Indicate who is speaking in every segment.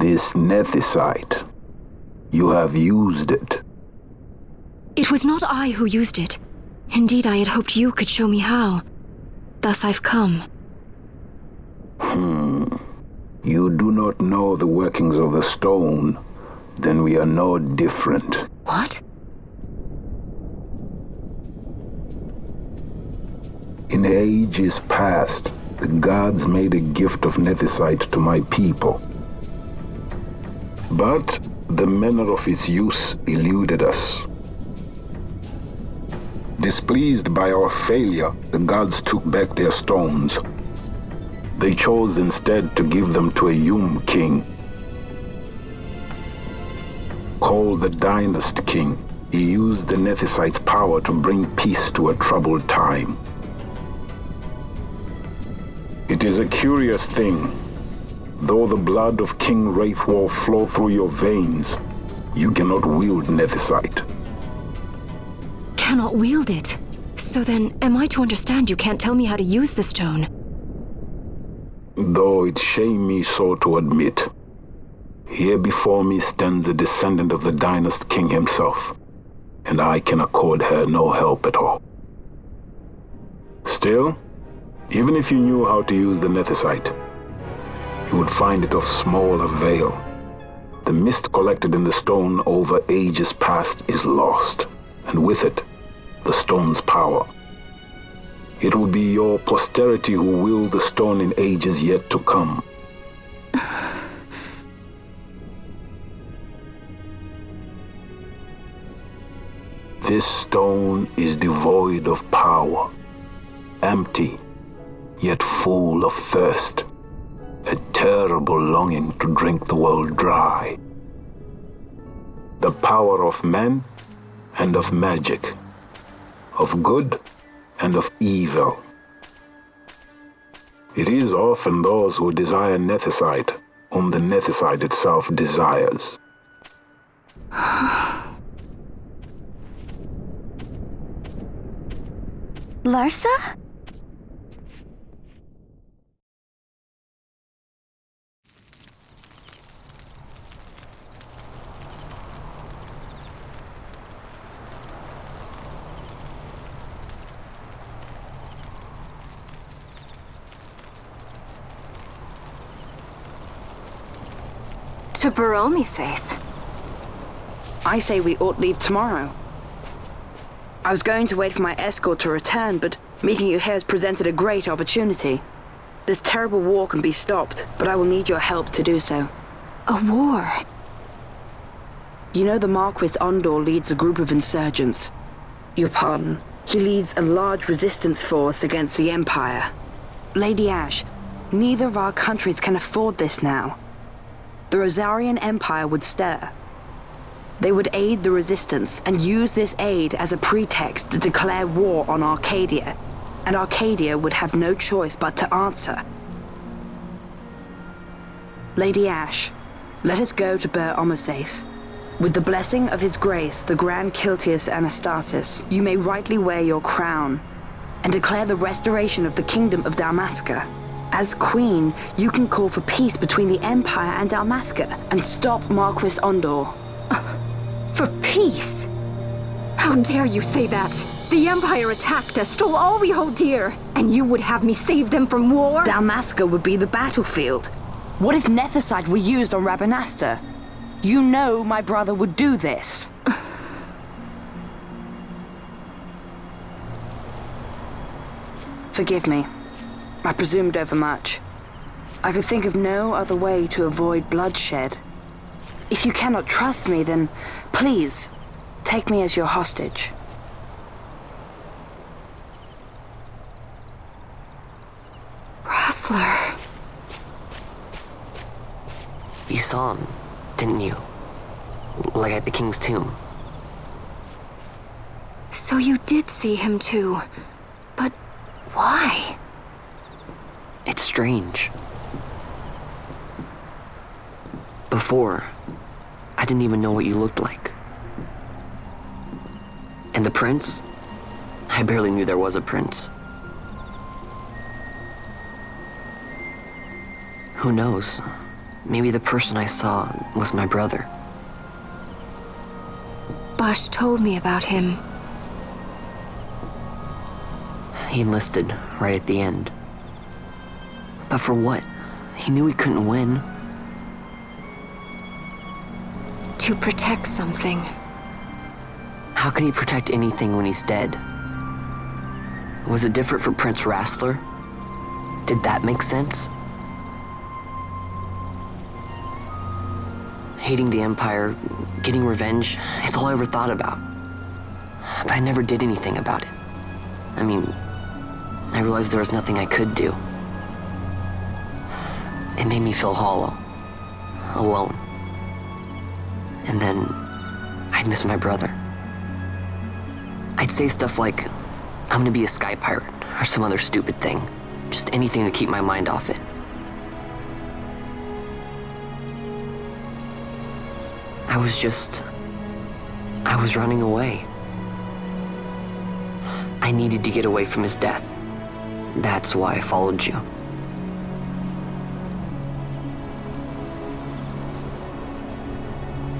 Speaker 1: This Nethicite. You have used it.
Speaker 2: It was not I who used it. Indeed, I had hoped you could show me how. Thus I've come.
Speaker 1: You do not know the workings of the stone. Then we are no different.
Speaker 2: What?
Speaker 1: In ages past, the gods made a gift of Nethicite to my people. But the manner of its use eluded us. Displeased by our failure, the gods took back their stones. They chose instead to give them to a Yum king. Called the Dynast King, he used the Nethicite's power to bring peace to a troubled time. It is a curious thing. Though the blood of King Wraithwolf flow through your veins, you cannot wield Nethicite.
Speaker 2: Cannot wield it? So then, am I to understand you can't tell me how to use the stone?
Speaker 1: Though it shame me so to admit, here before me stands a descendant of the Dynast King himself, and I can accord her no help at all. Still, even if you knew how to use the Nethicite, you would find it of small avail. The mist collected in the stone over ages past is lost, and with it, the stone's power. It will be your posterity who wield the stone in ages yet to come. This stone is devoid of power, empty, yet full of thirst, a terrible longing to drink the world dry. The power of men and of magic, of good and of evil. It is often those who desire Nethicite whom the Nethicite itself desires.
Speaker 3: Larsa?
Speaker 2: To Baromi says.
Speaker 4: I say we ought leave tomorrow. I was going to wait for my escort to return, but meeting you here has presented a great opportunity. This terrible war can be stopped, but I will need your help to do so.
Speaker 2: A war?
Speaker 4: You know the Marquis Ondor leads a group of insurgents. Your pardon. He leads a large resistance force against the Empire. Lady Ash, neither of our countries can afford this now. The Rosarian Empire would stir. They would aid the resistance and use this aid as a pretext to declare war on Arcadia, and Arcadia would have no choice but to answer. Lady Ash, let us go to Ber Omasace. With the blessing of His Grace, the Grand Kiltius Anastasis, you may rightly wear your crown and declare the restoration of the Kingdom of Dalmasca. As Queen, you can call for peace between the Empire and Dalmasca and stop Marquis Ondor.
Speaker 2: For peace? How dare you say that? The Empire attacked us, stole all we hold dear, and you would have me save them from war?
Speaker 4: Dalmasca would be the battlefield. What if Nethicite were used on Rabanasta? You know my brother would do this. Forgive me. I presumed overmuch. I could think of no other way to avoid bloodshed. If you cannot trust me, then please, take me as your hostage.
Speaker 2: Rustler.
Speaker 5: You saw him, didn't you? Like at the King's tomb.
Speaker 2: So you did see him too. But why?
Speaker 5: It's strange. Before, I didn't even know what you looked like. And the prince? I barely knew there was a prince. Who knows? maybe the person I saw was my brother.
Speaker 2: Bosch told me about him.
Speaker 5: He enlisted right at the end. But for what? He knew he couldn't win.
Speaker 2: To protect something.
Speaker 5: How can he protect anything when he's dead? Was it different for Prince Rassler? Did that make sense? Hating the Empire, getting revenge, it's all I ever thought about. But I never did anything about it. I mean, I realized there was nothing I could do. It made me feel hollow, alone. And then I'd miss my brother. I'd say stuff like, I'm gonna be a sky pirate, or some other stupid thing. Just anything to keep my mind off it. I was running away. I needed to get away from his death. That's why I followed you.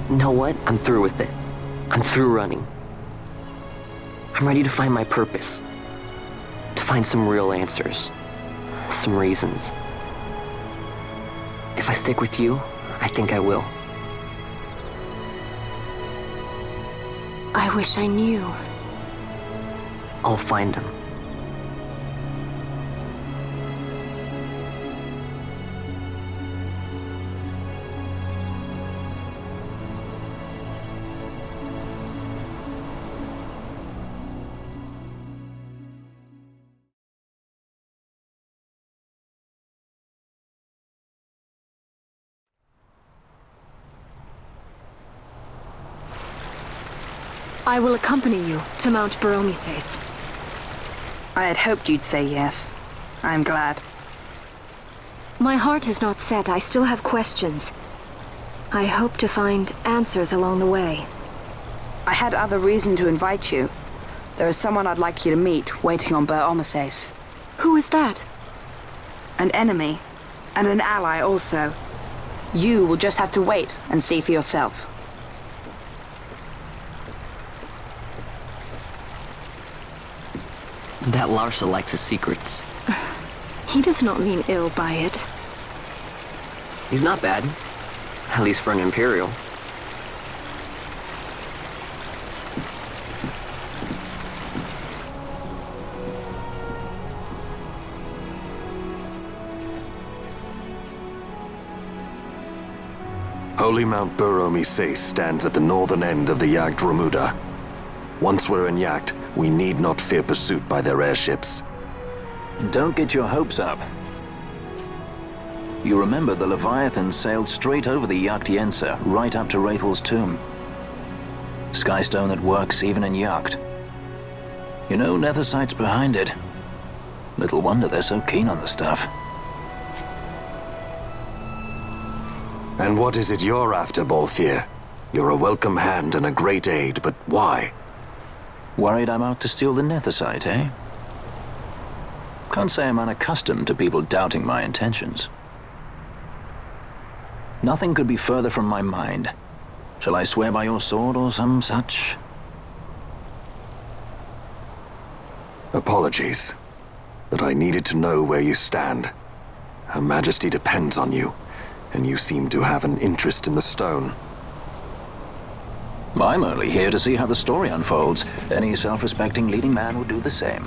Speaker 5: You know what? I'm through with it. I'm through running. I'm ready to find my purpose. To find some real answers. Some reasons. If I stick with you, I think I will.
Speaker 2: I wish I knew.
Speaker 5: I'll find them.
Speaker 2: I will accompany you to Mount Baromises.
Speaker 4: I had hoped you'd say yes. I'm glad.
Speaker 2: My heart is not set. I still have questions. I hope to find answers along the way.
Speaker 4: I had other reason to invite you. There is someone I'd like you to meet, waiting on Baromises.
Speaker 2: Who is that?
Speaker 4: An enemy, and an ally also. You will just have to wait and see for yourself.
Speaker 5: That Larsa likes his secrets.
Speaker 2: He does not mean ill by it.
Speaker 5: He's not bad. At least for an Imperial.
Speaker 3: Holy Mount Baromises stands at the northern end of the Jagd Remuda. Once we're in Jagd, we need not fear pursuit by their airships.
Speaker 6: Don't get your hopes up. You remember the Leviathan sailed straight over the Jagd Yensa, right up to Wraithel's tomb. Skystone that works even in Jagd. You know, Nethicite's behind it. Little wonder they're so keen on the stuff.
Speaker 3: And what is it you're after, Balthier? You're a welcome hand and a great aid, but why?
Speaker 6: Worried I'm out to steal the Nethicite, eh? Can't say I'm unaccustomed to people doubting my intentions. Nothing could be further from my mind. Shall I swear by your sword or some such?
Speaker 3: Apologies, but I needed to know where you stand. Her Majesty depends on you, and you seem to have an interest in the stone.
Speaker 6: I'm only here to see how the story unfolds. Any self-respecting leading man would do the same.